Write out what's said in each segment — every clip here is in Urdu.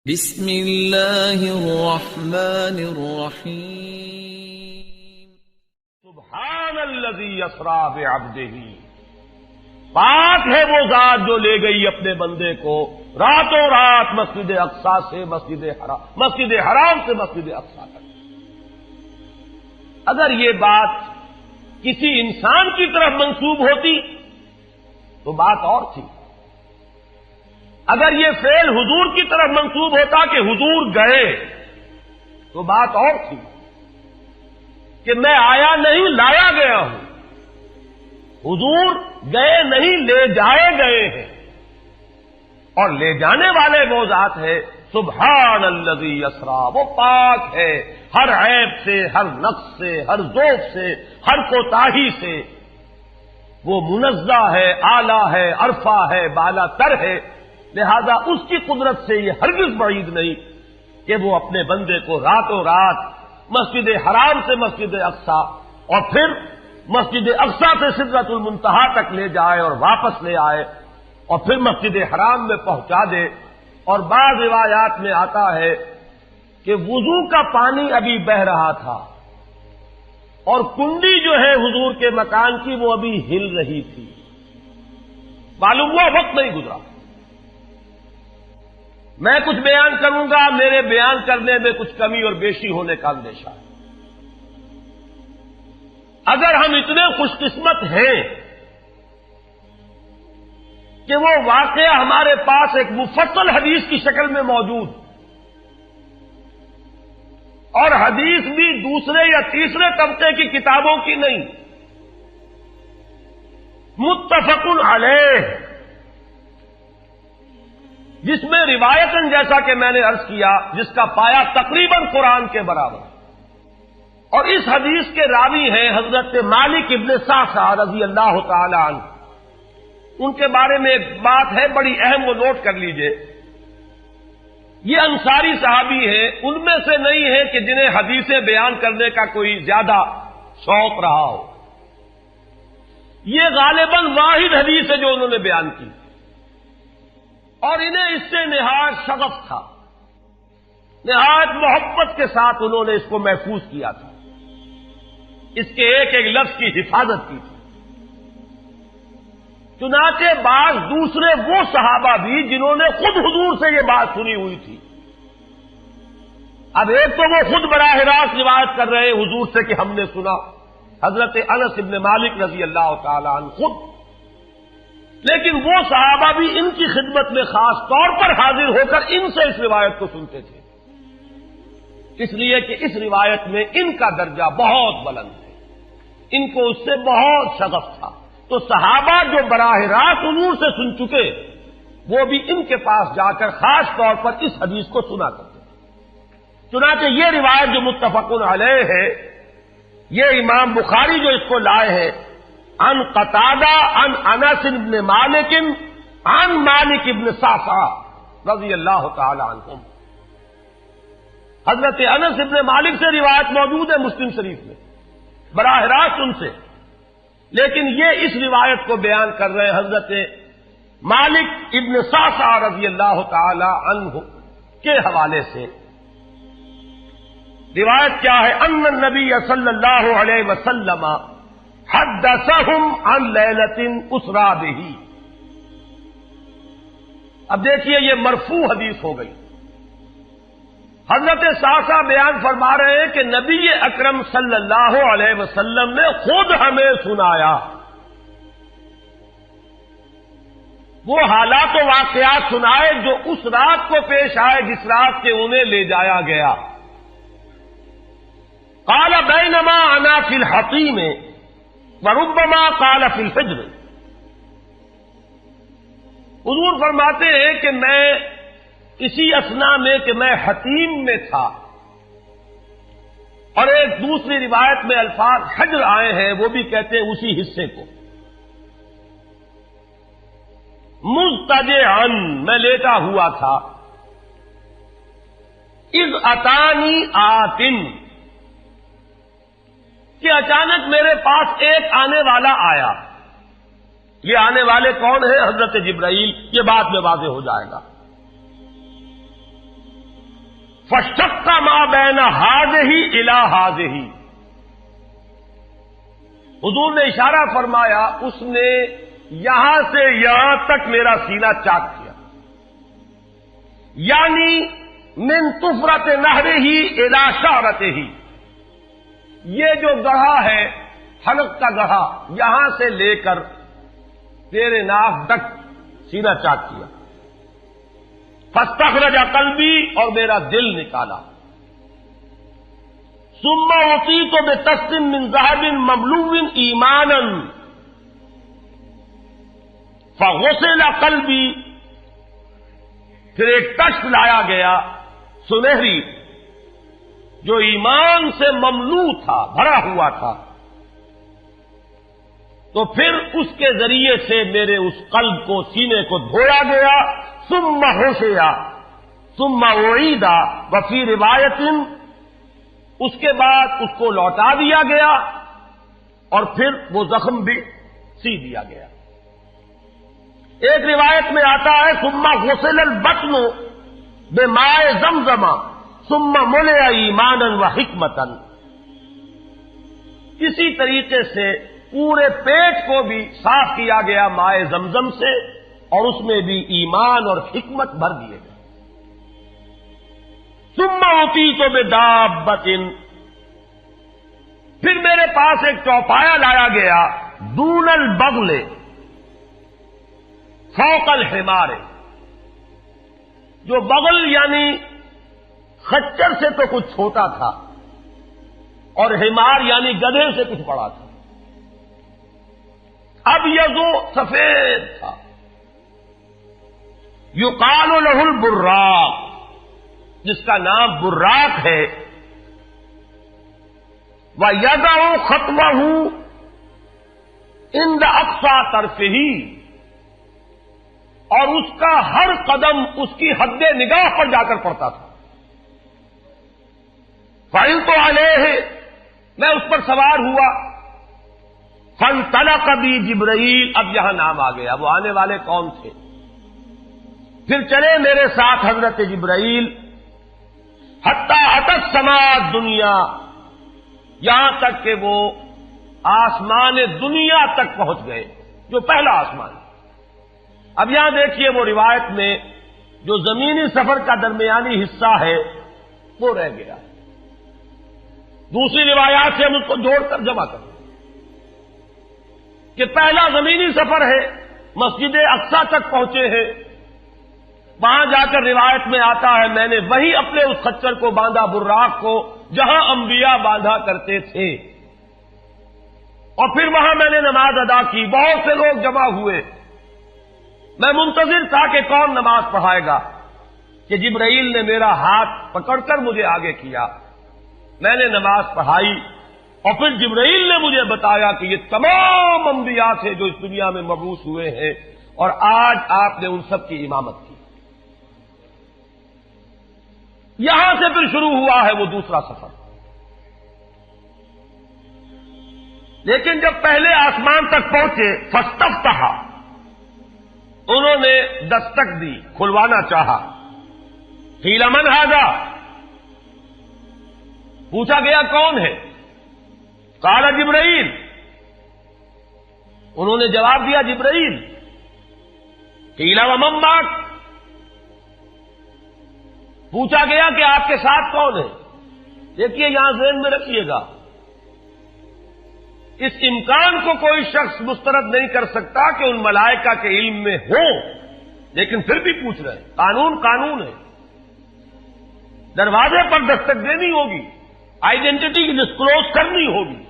بسم اللہ الرحمن الرحیم سبحان الذی اسری بعبدہ، پاک ہے وہ ذات جو لے گئی اپنے بندے کو راتوں رات مسجد اقصی سے مسجد حرام سے مسجد اقصی تک۔ اگر یہ بات کسی انسان کی طرف منسوب ہوتی تو بات اور تھی، اگر یہ فعل حضور کی طرف منسوب ہوتا کہ حضور گئے تو بات اور تھی کہ میں آیا نہیں لایا گیا ہوں، حضور گئے نہیں لے جائے گئے ہیں، اور لے جانے والے وہ ذات ہے سبحان الذی اسری، وہ پاک ہے ہر عیب سے، ہر نقص سے، ہر ذوق سے، ہر کوتاہی سے، وہ منزہ ہے، اعلیٰ ہے، عرفہ ہے، بالا تر ہے، لہذا اس کی قدرت سے یہ ہرگز بعید نہیں کہ وہ اپنے بندے کو راتوں رات مسجد حرام سے مسجد اقصی اور پھر مسجد اقصی سے سدرۃ المنتہا تک لے جائے اور واپس لے آئے اور پھر مسجد حرام میں پہنچا دے۔ اور بعض روایات میں آتا ہے کہ وضو کا پانی ابھی بہ رہا تھا اور کنڈی جو ہے حضور کے مکان کی وہ ابھی ہل رہی تھی، معلوم ہوا وقت نہیں گزرا۔ میں کچھ بیان کروں گا، میرے بیان کرنے میں کچھ کمی اور بیشی ہونے کا اندیشہ ہے۔ اگر ہم اتنے خوش قسمت ہیں کہ وہ واقعہ ہمارے پاس ایک مفصل حدیث کی شکل میں موجود، اور حدیث بھی دوسرے یا تیسرے طبقے کی کتابوں کی نہیں، متفق علیہ، جس میں روایتاً جیسا کہ میں نے عرض کیا جس کا پایا تقریباً قرآن کے برابر، اور اس حدیث کے راوی ہیں حضرت مالک ابن صعصعہ رضی اللہ تعالی عنہ۔ ان کے بارے میں ایک بات ہے بڑی اہم، وہ نوٹ کر لیجئے۔ یہ انصاری صحابی ہیں، ان میں سے نہیں ہے کہ جنہیں حدیثیں بیان کرنے کا کوئی زیادہ شوق رہا ہو، یہ غالباً واحد حدیث ہے جو انہوں نے بیان کی، اور انہیں اس سے نہایت شغف تھا، نہایت محبت کے ساتھ انہوں نے اس کو محفوظ کیا تھا، اس کے ایک ایک لفظ کی حفاظت کی تھی۔ چنانچہ بعض دوسرے وہ صحابہ بھی جنہوں نے خود حضور سے یہ بات سنی ہوئی تھی، اب ایک تو وہ خود براہ راست روایت کر رہے حضور سے کہ ہم نے سنا، حضرت انس ابن مالک رضی اللہ تعالی عنہ خود، لیکن وہ صحابہ بھی ان کی خدمت میں خاص طور پر حاضر ہو کر ان سے اس روایت کو سنتے تھے، اس لیے کہ اس روایت میں ان کا درجہ بہت بلند ہے، ان کو اس سے بہت شغف تھا، تو صحابہ جو براہ راست حضور سے سن چکے وہ بھی ان کے پاس جا کر خاص طور پر اس حدیث کو سنا کرتے تھے۔ چنانچہ یہ روایت جو متفق علیہ ہے، یہ امام بخاری جو اس کو لائے ہیں عن قتادہ عن انس بن مالک عن مالک ابن صعصعہ رضی اللہ تعالی عنہم، حضرت انس ابن مالک سے روایت موجود ہے مسلم شریف میں براہ راست ان سے، لیکن یہ اس روایت کو بیان کر رہے ہیں حضرت مالک ابن صعصعہ رضی اللہ تعالی عنہ کے حوالے سے۔ روایت کیا ہے؟ ان النبی صلی اللہ علیہ وسلم حدثہم عن لیلۃ اسری بہ۔ اب دیکھیے یہ مرفوع حدیث ہو گئی، حضرت صعصعہ بیان فرما رہے ہیں کہ نبی اکرم صلی اللہ علیہ وسلم نے خود ہمیں سنایا، وہ حالات و واقعات سنائے جو اس رات کو پیش آئے جس رات کے انہیں لے جایا گیا۔ قال بینما انا فی الحطیم وربما قال فی الفجر، حضور فرماتے ہیں کہ میں اسی اثنا میں کہ میں حتیم میں تھا، اور ایک دوسری روایت میں الفاظ حجر آئے ہیں، وہ بھی کہتے ہیں اسی حصے کو، مضطجعا میں لیٹا ہوا تھا، اذ اتانی آتن کہ اچانک میرے پاس ایک آنے والا آیا۔ یہ آنے والے کون ہیں؟ حضرت جبرائیل، یہ بعد میں واضح ہو جائے گا۔ فشق ما بین ہذہ الی ہذہ، حضور نے اشارہ فرمایا، اس نے یہاں سے یہاں تک میرا سینہ چاک کیا، یعنی من طفرت نہرہ الی شعرتہ، یہ جو گڑھا ہے حلق کا گڑھا، یہاں سے لے کر تیرے ناک تک سینہ چاک کیا، فاستخرج قلبی، اور میرا دل نکالا، ثم اعطیت بطست من ذهب مملوء ایمانا فغسل قلبی، پھر ایک تشت لایا گیا سنہری جو ایمان سے مملوء تھا، بھرا ہوا تھا، تو پھر اس کے ذریعے سے میرے اس قلب کو، سینے کو دھویا گیا، ثم غسل ثم اعید، وفی روایت اس کے بعد اس کو لوٹا دیا گیا اور پھر وہ زخم بھی سی دیا گیا۔ ایک روایت میں آتا ہے ثم غسل البطن بماء زمزم ثم ملئ ایمانا وحکمتا، اسی طریقے سے پورے پیٹ کو بھی صاف کیا گیا ماء زمزم سے، اور اس میں بھی ایمان اور حکمت بھر دیے گئے۔ ثم اعطیت بدابۃ، پھر میرے پاس ایک چوپایا لایا گیا، دون البغل فوق الحمار، جو بغل یعنی خچر سے تو کچھ چھوٹا تھا، اور حمار یعنی گدھے سے کچھ بڑا تھا، اب یہ جو سفید تھا، یقال لہ البراق، جس کا نام براق ہے، وَيَدَعُ خَطْوَهُ عِنْدَ أَقْصَى طَرْفِهِ، اور اس کا ہر قدم اس کی حد نگاہ پر جا کر پڑتا تھا۔ فَعِلْتُ عَلَيْهِ، میں اس پر سوار ہوا، فَانْطَلَقَ بِي جِبْرَائیل، اب یہاں نام آ گیا، وہ آنے والے کون تھے؟ پھر چلے میرے ساتھ حضرت جبرائیل، حتی اتت السماء الدنیا، یہاں تک کہ وہ آسمان دنیا تک پہنچ گئے، جو پہلا آسمان۔ اب یہاں دیکھیے وہ روایت میں جو زمینی سفر کا درمیانی حصہ ہے وہ رہ گیا، دوسری روایات سے ہم اس کو جوڑ کر جمع کریں کہ پہلا زمینی سفر ہے، مسجد اقصیٰ تک پہنچے ہیں، وہاں جا کر روایت میں آتا ہے میں نے وہی اپنے اس خچر کو باندھا، براق کو، جہاں انبیاء باندھا کرتے تھے، اور پھر وہاں میں نے نماز ادا کی، بہت سے لوگ جمع ہوئے، میں منتظر تھا کہ کون نماز پڑھائے گا، کہ جبرائیل نے میرا ہاتھ پکڑ کر مجھے آگے کیا، میں نے نماز پڑھائی، اور پھر جبرائیل نے مجھے بتایا کہ یہ تمام انبیاء تھے جو اس دنیا میں مبعوث ہوئے ہیں، اور آج آپ نے ان سب کی امامت کی۔ یہاں سے پھر شروع ہوا ہے وہ دوسرا سفر، لیکن جب پہلے آسمان تک پہنچے، فاستفتح، انہوں نے دستک دی، کھلوانا چاہا، قیل من ھذا، پوچھا گیا کون ہے؟ قال جبرائیل، انہوں نے جواب دیا جبرائیل۔ قیل ومن معک، پوچھا گیا کہ آپ کے ساتھ کون ہے؟ دیکھیے یہاں ذہن میں رکھیے گا، اس امکان کو کوئی شخص مسترد نہیں کر سکتا کہ ان ملائکہ کے علم میں ہو، لیکن پھر بھی پوچھ رہے ہیں، قانون قانون ہے، دروازے پر دستک دینی ہوگی، آئیڈینٹی ڈسکلوز کرنی ہوگی،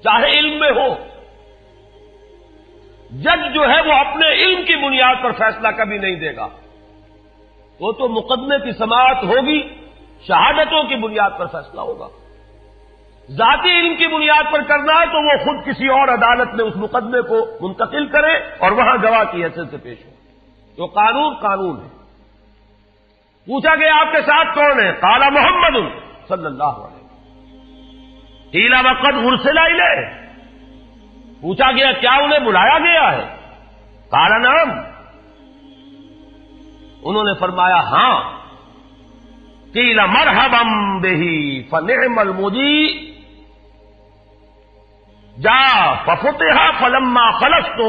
چاہے علم میں ہو۔ جج جو ہے وہ اپنے علم کی بنیاد پر فیصلہ کبھی نہیں دے گا، وہ تو مقدمے کی سماعت ہوگی، شہادتوں کی بنیاد پر فیصلہ ہوگا۔ ذاتی علم کی بنیاد پر کرنا ہے تو وہ خود کسی اور عدالت میں اس مقدمے کو منتقل کرے اور وہاں گواہ کی حیثیت سے پیش ہو، تو قانون قانون ہے۔ پوچھا گیا آپ کے ساتھ کون ہے؟ قال محمد صلی اللہ علیہ وسلم۔ قیل وقد ارسل الیہ، پوچھا گیا کیا انہیں بلایا گیا ہے؟ قال نعم، انہوں نے فرمایا ہاں۔ قیل مرحبا بہ فنعم المجیء جاء ففتح فلما خلصت،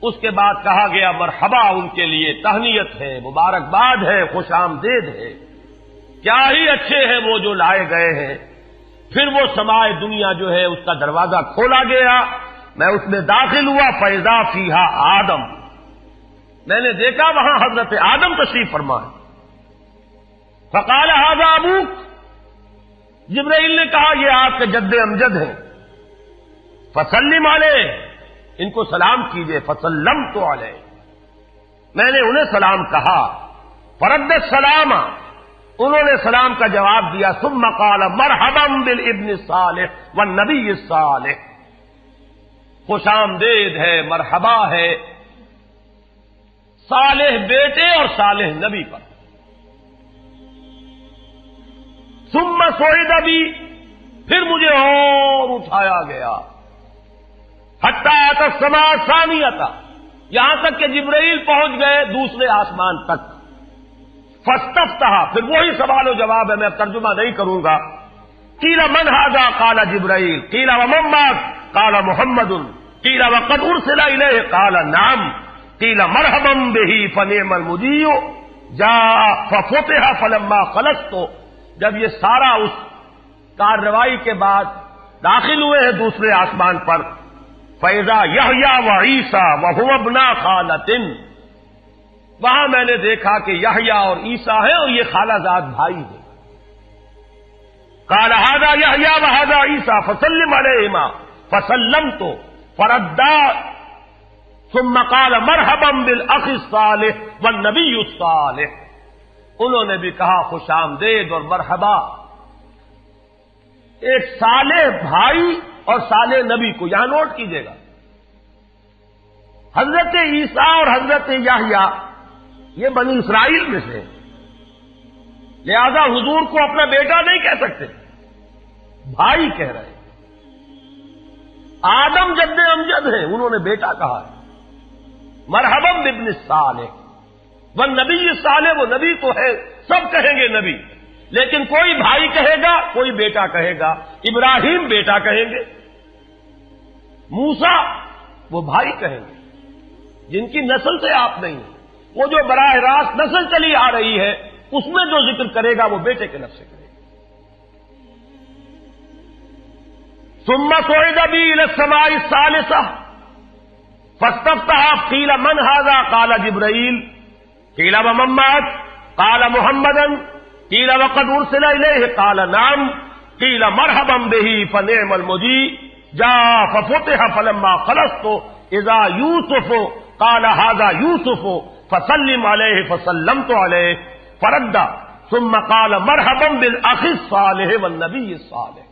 اس کے بعد کہا گیا مرحبا ان کے لیے، تہنیت ہے، مبارکباد ہے، خوش آمدید ہے، کیا ہی اچھے ہیں وہ جو لائے گئے ہیں۔ پھر وہ سمائے دنیا جو ہے اس کا دروازہ کھولا گیا، میں اس میں داخل ہوا، فاذا فیہا آدم، میں نے دیکھا وہاں حضرت آدم تشریف فرما ہے۔ فقال ھذا ابوک، جبرائیل نے کہا یہ آپ کے جد امجد ہیں، فسلم علیہ، ان کو سلام کیجئے، فسلمت علیہ، میں نے انہیں سلام کہا، فرد السلام، انہوں نے سلام کا جواب دیا، ثم قال مرحبا بالابن الصالح والنبی الصالح، خوش آمدید ہے، مرحبا ہے صالح بیٹے اور صالح نبی پر۔ ثم صعد بی، پھر مجھے اور اٹھایا گیا، حتی اتی السماء الثانیۃ، یہاں تک کہ جبرائیل پہنچ گئے دوسرے آسمان تک۔ فاستفتح، پھر وہی سوال و جواب ہے، میں اب ترجمہ نہیں کروں گا۔ قیل من ھذا قال جبرائیل، قیل ومن معک قال محمد، قیل وقد ارسل الیہ قال نعم، قیل مرحبا بہ فنعم المجیء جاء ففتح فلما خلصت، جب یہ سارا اس کارروائی کے بعد داخل ہوئے ہیں دوسرے آسمان پر، فَإِذَا يَحْيَىٰ وَعِيسَىٰ وَهُوَ ابْنَا خَالَةٍ، وہاں میں نے دیکھا کہ یحییٰ اور عیسیٰ ہیں اور یہ خالہ زاد بھائی ہیں۔ قَالَ هَٰذَا يَحْيَىٰ وَهَٰذَا عِيسَىٰ فَسَلِّمْ عَلَيْهِمَا فَسَلَّمْتُ فَرَدَّا ثُمَّ قَالَ مَرْحَبًا بِالْأَخِ الصَّالِحِ وَالنَّبِيِّ الصَّالِحِ، انہوں نے بھی کہا خوش آمدید اور مرحبا ایک صالح بھائی اور صالح نبی کو، یہاں نوٹ کیجئے گا، حضرت عیسیٰ اور حضرت یحییٰ یہ بنی اسرائیل میں سے، لہذا حضور کو اپنا بیٹا نہیں کہہ سکتے، بھائی کہہ رہے ہیں۔ آدم جد امجد ہیں، انہوں نے بیٹا کہا ہے، مرحبا بابن الصالح والنبی الصالح، وہ نبی تو ہے، سب کہیں گے نبی، لیکن کوئی بھائی کہے گا، کوئی بیٹا کہے گا، ابراہیم بیٹا کہیں گے، موسیٰ وہ بھائی کہیں گے، جن کی نسل سے آپ نہیں ہیں، وہ جو براہ راست نسل چلی آ رہی ہے اس میں جو ذکر کرے گا وہ بیٹے کے لفظ سے کرے گا۔ ثم صعد بی الی السماء الثالثہ فاستفتح قیل من ھذا قال جبرائیل، قیل ومن معک قال محمدا، قیل وقد ارسل الیہ قال نعم، قیل مرحبا بہ فنعم المجیء جاء ففتح فلما خلصت اذا یوسف قال ھذا یوسف فسلم علیہ فسلمت علیہ فرد ثم قال مرحبا بالاخ الصالح والنبی الصالح۔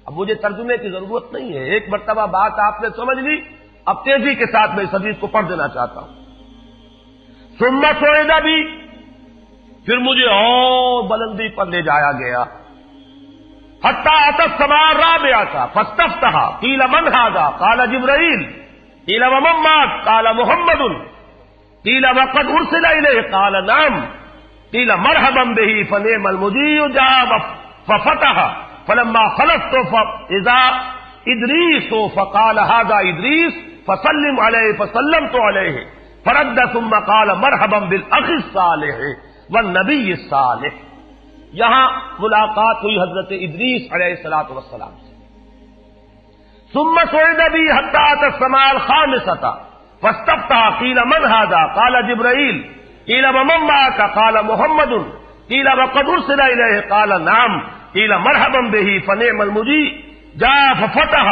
اب مجھے ترجمے کی ضرورت نہیں ہے، ایک مرتبہ بات آپ نے سمجھ لی، اب تیزی کے ساتھ میں اس حدیث کو پڑھ دینا چاہتا ہوں۔ ثم صعد بی، پھر مجھے اور بلندی پر لے جایا گیا، حتی اتی السماء الرابعۃ فاستفتح قیل من ھذا قال جبرائیل، قیل ومن معک قال محمد، قیل وقد ارسل الیہ قال نعم، قیل مرحبا بہ فنعم المجیء جاء ففتح فلما خلصت فاذا ادریس فقال ھذا ادریس فسلم علیہ فسلمت علیہ فرد ثم قال مرحبا بالاخ الصالح والنبی الصالح۔ یہاں ملاقات ہوئی حضرت ادریس علیہ الصلوۃ والسلام سے۔ ثم صعد بی حتی اتی السماء الخامسۃ فاستفتح قیل من ھذا قال جبرائیل، قیل ومن معک قال محمد، قیل وقد ارسل الیہ قال نعم، قیل مرحبا بہ فنعم المجیء جاء ففتح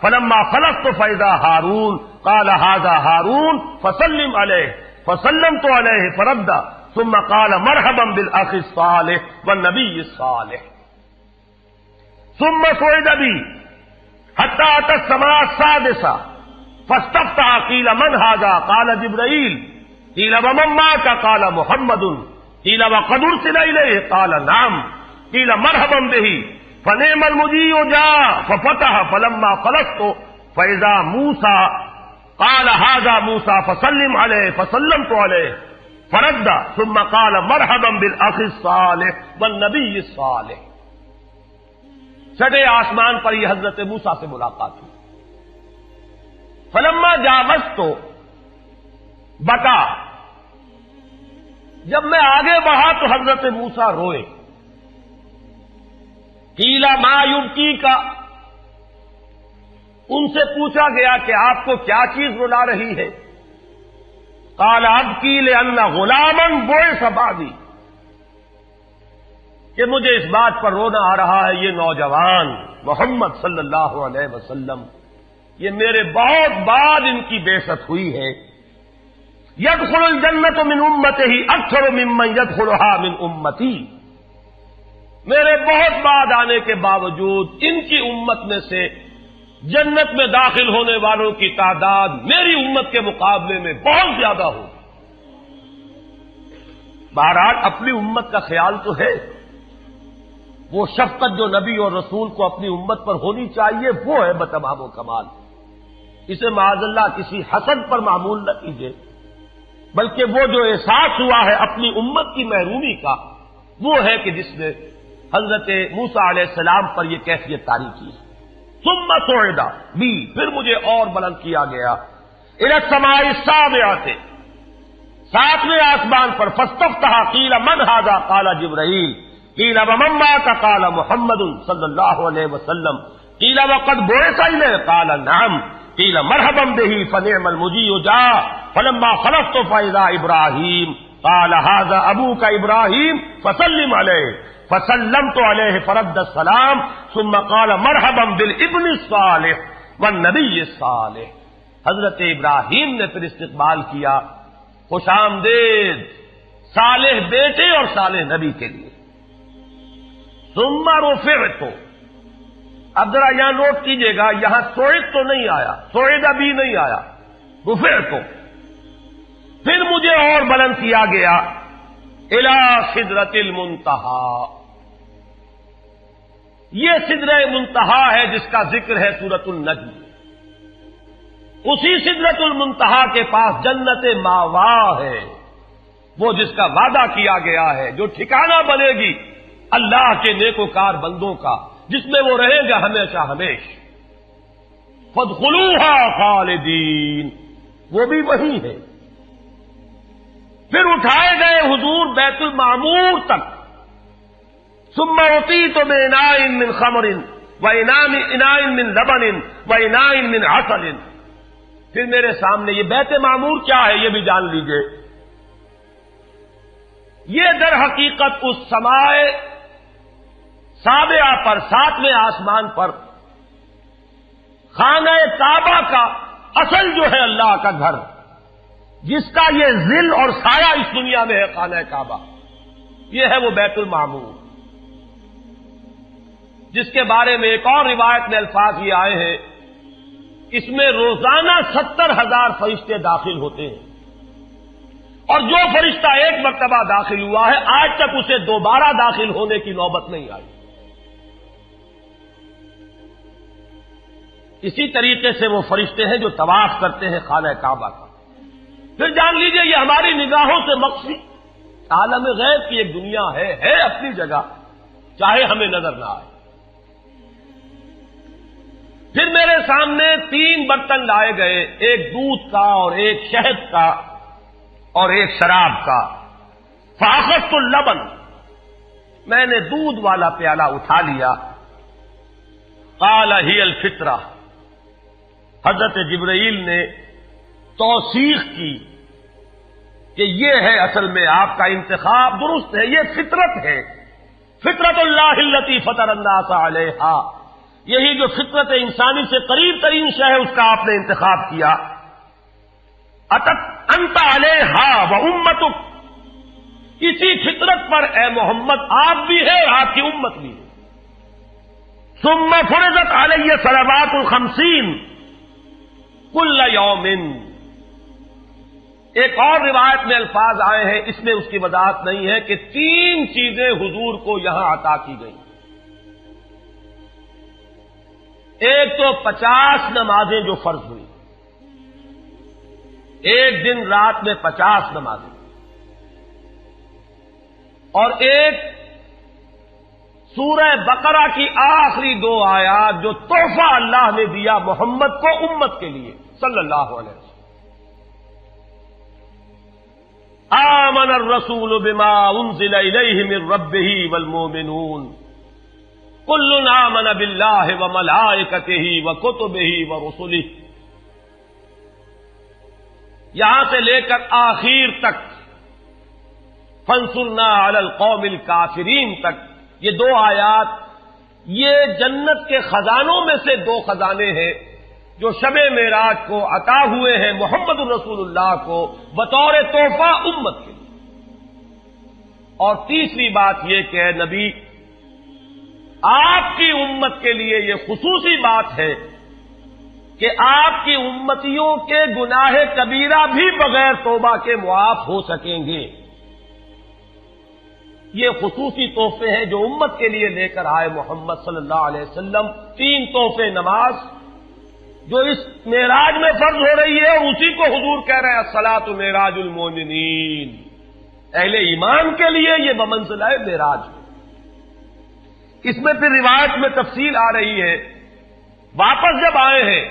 فلما خلصت فاذا ہارون قال ھذا ہارون فسلم علیہ فسلمت علیہ فرد ثم قال مرحبا بالاخ الصالح والنبی الصالح۔ ثم صعد بی حتی اتی السماء السادسۃ فاستفتح قیل من ھذا قال جبرائیل، قیل ومن معک قال محمد، قیل وقد ارسل الیہ قال نعم، قیل مرحبا بہ فنعم المجیء جاء ففتح فلما خلصت فاذا موسیٰ قال ھذا موسیٰ فسلم علیہ فسلمت علیہ فرد ثم قال مرحبا بالاخ الصالح والنبی الصالح. چھٹے آسمان پر یہ حضرت موسیٰ سے ملاقات ہوئی. فلما جاوزت بکا، جب میں آگے بڑھا تو حضرت موسیٰ روئے. قیل ما یبکیک، ان سے پوچھا گیا کہ آپ کو کیا چیز رلا رہی ہے؟ قال ابکی لأن غلاما بعث بعدی، کہ مجھے اس بات پر رونا آ رہا ہے یہ نوجوان محمد صلی اللہ علیہ وسلم، یہ میرے بہت بعد ان کی بعثت ہوئی ہے. يدخل الجنت من امته اکثر ممن يدخلها من امتی، میرے بہت بعد آنے کے باوجود ان کی امت میں سے جنت میں داخل ہونے والوں کی تعداد میری امت کے مقابلے میں بہت زیادہ ہوگی. بہرحال اپنی امت کا خیال تو ہے، وہ شفقت جو نبی اور رسول کو اپنی امت پر ہونی چاہیے وہ ہے بتمام و کمال. اسے معاذ اللہ کسی حسد پر معمول نہ کیجیے، بلکہ وہ جو احساس ہوا ہے اپنی امت کی محرومی کا، وہ ہے کہ جس نے حضرت موسیٰ علیہ السلام پر یہ کیفیت طاری کی. ثم صعد بی، پھر مجھے اور بلند کیا گیا الی السماء السابعۃ، ساتویں آسمان پر. فاستفتح قیل من ھذا قال جبرائیل، قیل ومن معک قال محمد صلی اللہ علیہ وسلم، قیل وقد بعث الیہ قال نعم، قیل مرحبا به فنعم المجیء جاء. فلما خلفت فاذا ابراہیم قال ھذا ابوک ابراہیم فسلم علیہ، فسلمت علیہ فرد السلام ثم قال مرحبا بالابن الصالح والنبی الصالح. حضرت ابراہیم نے پھر استقبال کیا، خوش آمدید صالح بیٹے اور صالح نبی کے لیے. ثم رفعت، اب ذرا یہاں نوٹ کیجئے گا، یہاں صعد تو نہیں آیا، صعد بھی نہیں آیا، رفعت. پھر مجھے اور بلند کیا گیا الی سدرۃ المنتہی. یہ سدرہ منتہا ہے جس کا ذکر ہے سورۃ النجم. اسی سدرۃ المنتہا کے پاس جنت ماوا ہے، وہ جس کا وعدہ کیا گیا ہے، جو ٹھکانہ بنے گی اللہ کے نیکوکار بندوں کا، جس میں وہ رہیں گے ہمیشہ ہمیش. فادخلوها خالدین، وہ بھی وہی ہے. پھر اٹھائے گئے حضور بیت المعمور تک. ثم اعطیت باناء من خمر واناء من لبن واناء من عسل. پھر میرے سامنے یہ بیت معمور کیا ہے یہ بھی جان لیجئے. یہ در حقیقت اس سماء سابعہ پر، ساتویں آسمان پر، خانہ کعبہ کا اصل جو ہے اللہ کا گھر، جس کا یہ ظل اور سایہ اس دنیا میں ہے، خانہ کعبہ، یہ ہے وہ بیت المعمور، جس کے بارے میں ایک اور روایت میں الفاظ یہ آئے ہیں، اس میں روزانہ 70,000 فرشتے داخل ہوتے ہیں، اور جو فرشتہ ایک مرتبہ داخل ہوا ہے آج تک اسے دوبارہ داخل ہونے کی نوبت نہیں آئی. اسی طریقے سے وہ فرشتے ہیں جو طواف کرتے ہیں خانہ کعبہ کا. پھر جان لیجئے یہ ہماری نگاہوں سے مخفی عالم غیب کی ایک دنیا ہے اپنی جگہ، چاہے ہمیں نظر نہ آئے. پھر میرے سامنے 3 برتن لائے گئے، ایک دودھ کا اور ایک شہد کا اور ایک شراب کا. فاخذت اللبن، میں نے دودھ والا پیالہ اٹھا لیا. قال ہی الفطرہ، حضرت جبرائیل نے توثیق کی کہ یہ ہے اصل میں آپ کا انتخاب درست ہے، یہ فطرت ہے، فطرت اللہ التی فطر الناس علیہا، یہی جو فطرت انسانی سے قریب ترین شے ہے اس کا آپ نے انتخاب کیا. انت علیہا و امتک، اسی فطرت پر اے محمد آپ بھی ہے اور آپ کی امت بھی ہے. ثم فرضت علیہ صلوات 50 کل یوم. ایک اور روایت میں الفاظ آئے ہیں، اس میں اس کی وضاحت نہیں ہے کہ 3 چیزیں حضور کو یہاں عطا کی گئی. ایک تو 50 نمازیں جو فرض ہوئی، ایک دن رات میں 50 نمازیں. اور ایک سورہ بقرہ کی آخری 2 آیات جو تحفہ اللہ نے دیا محمد کو امت کے لیے صلی اللہ علیہ وسلم. آمن الرسول بما انزل الیہ من ربہ والمؤمنون کل آمن باللہ وملائکتہ وکتبہ ورسلہ. یہاں سے لے کر آخر تک فانصرنا علی القوم الکافرین تک یہ 2 آیات یہ جنت کے خزانوں میں سے 2 خزانے ہیں جو شب معراج کو عطا ہوئے ہیں محمد الرسول اللہ کو بطور تحفہ امت کے لیے. اور تیسری بات یہ کہ اے نبی آپ کی امت کے لیے یہ خصوصی بات ہے کہ آپ کی امتیوں کے گناہ کبیرہ بھی بغیر توبہ کے معاف ہو سکیں گے. یہ خصوصی تحفے ہیں جو امت کے لیے لے کر آئے محمد صلی اللہ علیہ وسلم. 3 تحفے نماز جو اس معراج میں فرض ہو رہی ہے اور اسی کو حضور کہہ رہے ہیں الصلاۃ معراج المومنین. اہل ایمان کے لیے یہ بمنزلہ معراج ہے. اس میں پھر روایت میں تفصیل آ رہی ہے. واپس جب آئے ہیں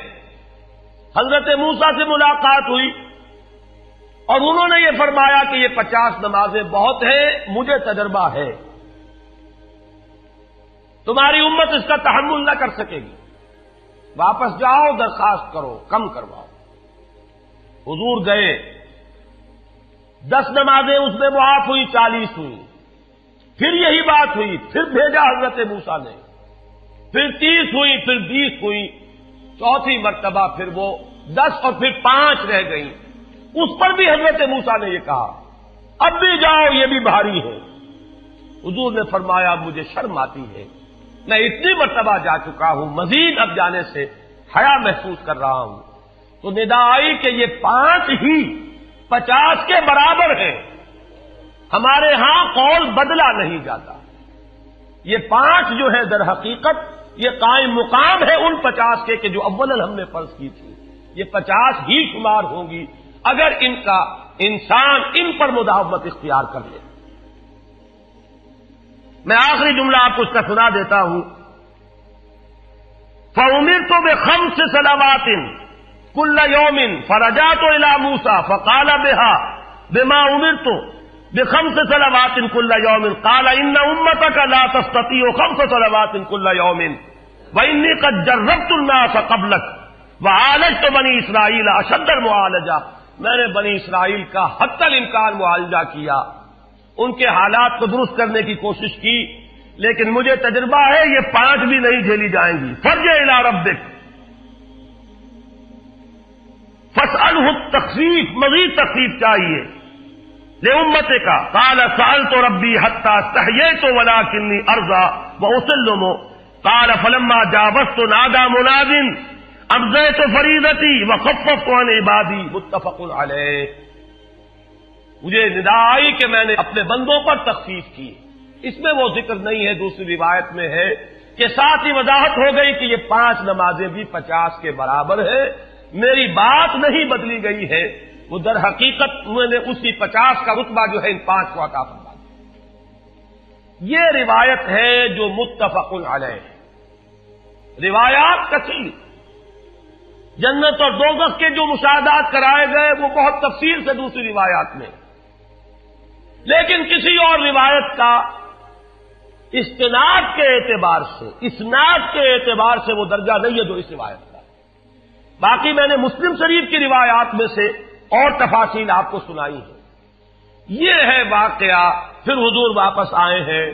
حضرت موسیٰ سے ملاقات ہوئی اور انہوں نے یہ فرمایا کہ یہ 50 نمازیں بہت ہیں, مجھے تجربہ ہے, تمہاری امت اس کا تحمل نہ کر سکے گی, واپس جاؤ درخواست کرو کم کرواؤ. حضور گئے, 10 نمازیں اس میں معاف ہوئی, 40 ہوئی. پھر یہی بات ہوئی, پھر بھیجا حضرت موسیٰ نے, پھر 30 ہوئی, پھر 20 ہوئی, چوتھی مرتبہ پھر وہ 10 اور پھر 5 رہ گئیں. اس پر بھی حضرت موسیٰ نے یہ کہا اب بھی جاؤ یہ بھی بھاری ہے. حضور نے فرمایا مجھے شرم آتی ہے, میں اتنی مرتبہ جا چکا ہوں, مزید اب جانے سے حیا محسوس کر رہا ہوں. تو ندا آئی کہ یہ 5 ہی 50 کے برابر ہیں. ہمارے ہاں قول بدلا نہیں جاتا. یہ 5 جو ہے در حقیقت یہ قائم مقام ہے ان 50 کے کہ جو اول ہم نے فرض کی تھی. یہ 50 ہی شمار ہوں گی اگر ان کا انسان ان پر مداومت اختیار کر لے. میں آخری جملہ آپ کو اس کا سنا دیتا ہوں. فَأُمِرْتُ بِخَمْسِ صَلَوَاتٍ كُلَّ يَوْمٍ فَرَجَعْتُ إِلَىٰ مُوسَىٰ فَقَالَ بِمَا أُمِرْتُ بِخَمْسِ صَلَوَاتٍ كُلَّ يَوْمٍ قَالَ إِنَّ أُمَّتَكَ لَا تَسْتَطِيعُ 5 صَلَوَاتٍ كُلَّ يَوْمٍ وَإِنِّي قَدْ جَرَّبْتُ النَّاسَ قَبْلَكَ وَعَالَجْتُ بَنِي إِسْرَائِيلَ أَشَدَّ الْمُعَالَجَةِ. میں نے بنی اسرائیل کا حتی الامکان معالجہ کیا, ان کے حالات کو درست کرنے کی کوشش کی, لیکن مجھے تجربہ ہے یہ 5 بھی نہیں جھیلی جائیں گی. فَارْجِعْ إِلَىٰ رَبِّكَ فَاسْأَلْهُ التَّخْفِيفَ, مزید تخفیف چاہیے لِأُمَّتِكَ قَالَ سَأَلْتُ رَبِّي حَتَّىٰ اسْتَحْيَيْتُ وَلَٰكِنِّي أَرْضَىٰ وَأُسِلُّمُ قَالَ فَلَمَّا جَاوَزْتُ نَادَىٰ مُنَادٍ ابزیت فریدتی وخففت عن عبادی. متفق علیہ. مجھے ندا آئی کہ میں نے اپنے بندوں پر تخفیف کی. اس میں وہ ذکر نہیں ہے, دوسری روایت میں ہے کہ ساتھ ہی وضاحت ہو گئی کہ یہ 5 نمازیں بھی 50 کے برابر ہے. میری بات نہیں بدلی گئی ہے, وہ در حقیقت میں نے اسی 50 کا رتبہ جو ہے ان 5 کو عطا فرما دیا. یہ روایت ہے جو متفق علیہ. روایات کثیر, جنت اور دوزخ کے جو مشاہدات کرائے گئے وہ بہت تفصیل سے دوسری روایات میں, لیکن کسی اور روایت کا استناد کے اعتبار سے, اسناد کے اعتبار سے وہ درجہ نہیں ہے جو اس روایت کا. باقی میں نے مسلم شریف کی روایات میں سے اور تفاصیل آپ کو سنائی ہے. یہ ہے واقعہ. پھر حضور واپس آئے ہیں,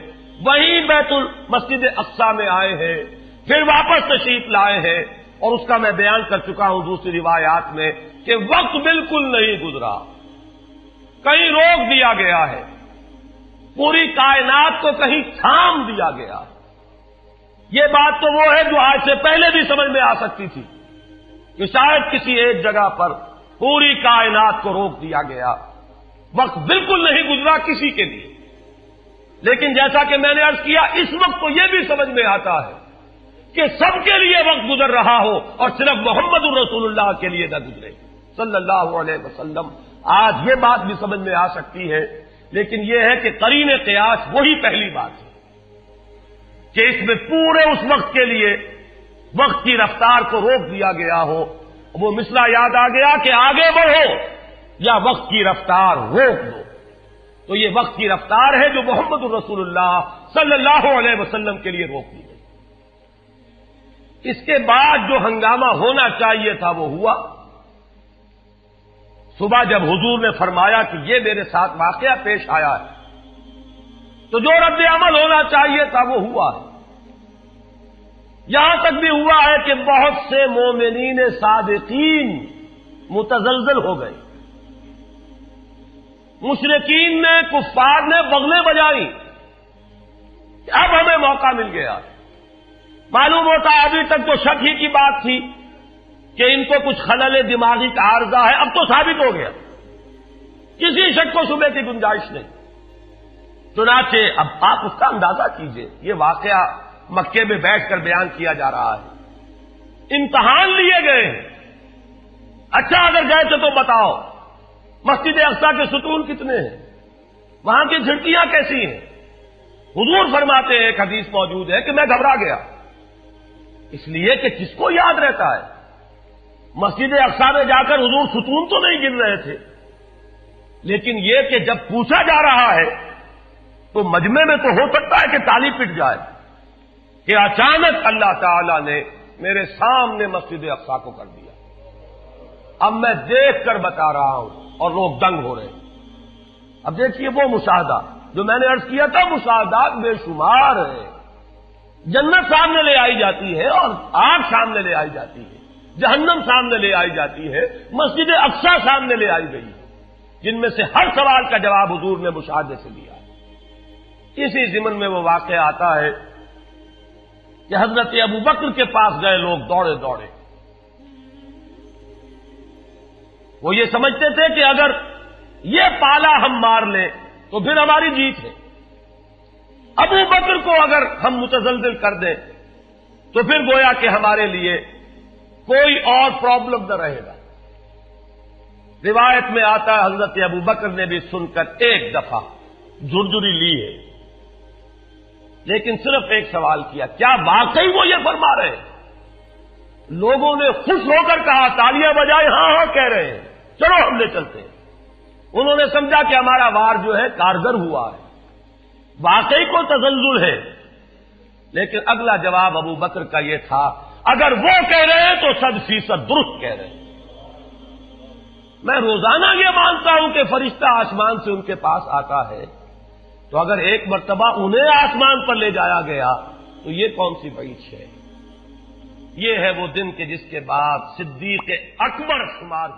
وہیں بیت المسجد اقصی میں آئے ہیں, پھر واپس تشریف لائے ہیں, اور اس کا میں بیان کر چکا ہوں دوسری روایات میں کہ وقت بالکل نہیں گزرا, کہیں روک دیا گیا ہے, پوری کائنات کو کہیں تھام دیا گیا. یہ بات تو وہ ہے جو آج سے پہلے بھی سمجھ میں آ سکتی تھی کہ شاید کسی ایک جگہ پر پوری کائنات کو روک دیا گیا. وقت بالکل نہیں گزرا کسی کے لیے. لیکن جیسا کہ میں نے عرض کیا, اس وقت تو یہ بھی سمجھ میں آتا ہے کہ سب کے لیے وقت گزر رہا ہو اور صرف محمد الرسول اللہ کے لیے نہ گزرے صلی اللہ علیہ وسلم. آج یہ بات بھی سمجھ میں آ سکتی ہے لیکن یہ ہے کہ قرین قیاس وہی پہلی بات ہے کہ اس میں پورے اس وقت کے لیے وقت کی رفتار کو روک دیا گیا ہو. وہ مسئلہ یاد آ گیا کہ آگے بڑھو یا وقت کی رفتار روک دو. تو یہ وقت کی رفتار ہے جو محمد الرسول اللہ صلی اللہ علیہ وسلم کے لیے روک دی گئی. اس کے بعد جو ہنگامہ ہونا چاہیے تھا وہ ہوا. صبح جب حضور نے فرمایا کہ یہ میرے ساتھ واقعہ پیش آیا ہے تو جو رد عمل ہونا چاہیے تھا وہ ہوا ہے. یہاں تک بھی ہوا ہے کہ بہت سے مومنین صادقین متزلزل ہو گئے. مشرکین نے کفار نے بغلیں بجائی کہ اب ہمیں موقع مل گیا. معلوم ہوتا ابھی تک تو شک ہی کی بات تھی کہ ان کو کچھ خلل دماغی کا عارضہ ہے، اب تو ثابت ہو گیا، کسی شک و شبے کی گنجائش نہیں. چنانچہ اب آپ اس کا اندازہ کیجئے، یہ واقعہ مکے میں بیٹھ کر بیان کیا جا رہا ہے، امتحان لیے گئے ہیں. اچھا اگر گئے تھے تو بتاؤ مسجد اقصیٰ کے ستون کتنے ہیں، وہاں کی کھڑکیاں کیسی ہیں؟ حضور فرماتے ہیں، ایک حدیث موجود ہے کہ میں گھبرا گیا، اس لیے کہ کس کو یاد رہتا ہے. مسجد اقصیٰ میں جا کر حضور ستون تو نہیں گن رہے تھے، لیکن یہ کہ جب پوچھا جا رہا ہے تو مجمع میں تو ہو سکتا ہے کہ تالی پٹ جائے کہ اچانک اللہ تعالی نے میرے سامنے مسجد اقصیٰ کو کر دیا، اب میں دیکھ کر بتا رہا ہوں اور لوگ دنگ ہو رہے ہیں. اب دیکھیے وہ مشاہدہ جو میں نے عرض کیا تھا، مشاہدات بے شمار ہیں. جنت سامنے لے آئی جاتی ہے اور آگ سامنے لے آئی جاتی ہے، جہنم سامنے لے آئی جاتی ہے، مسجد اقصیٰ سامنے لے آئی گئی ہے، جن میں سے ہر سوال کا جواب حضور نے مشاہدے سے دیا. اسی ضمن میں وہ واقعہ آتا ہے کہ حضرت ابو بکر کے پاس گئے لوگ دوڑے دوڑے. وہ یہ سمجھتے تھے کہ اگر یہ پالا ہم مار لیں تو پھر ہماری جیت ہے. ابو بکر کو اگر ہم متزلزل کر دیں تو پھر گویا کہ ہمارے لیے کوئی اور پرابلم نہ رہے گا. روایت میں آتا ہے حضرت ابو بکر نے بھی سن کر ایک دفعہ جھرجھری لی ہے، لیکن صرف ایک سوال کیا، کیا واقعی وہ یہ فرما رہے ہیں؟ لوگوں نے خوش ہو کر کہا، تالیاں بجائے، ہاں ہاں کہہ رہے ہیں، چلو ہم لے چلتے ہیں. انہوں نے سمجھا کہ ہمارا وار جو ہے کارگر ہوا ہے، واقعی کو تزلزل ہے. لیکن اگلا جواب ابو بکر کا یہ تھا، اگر وہ کہہ رہے ہیں تو 100% درست کہہ رہے ہیں. میں روزانہ یہ مانتا ہوں کہ فرشتہ آسمان سے ان کے پاس آتا ہے، تو اگر ایک مرتبہ انہیں آسمان پر لے جایا گیا تو یہ کون سی بعید ہے؟ یہ ہے وہ دن کہ جس کے بعد صدیق اکبر شمار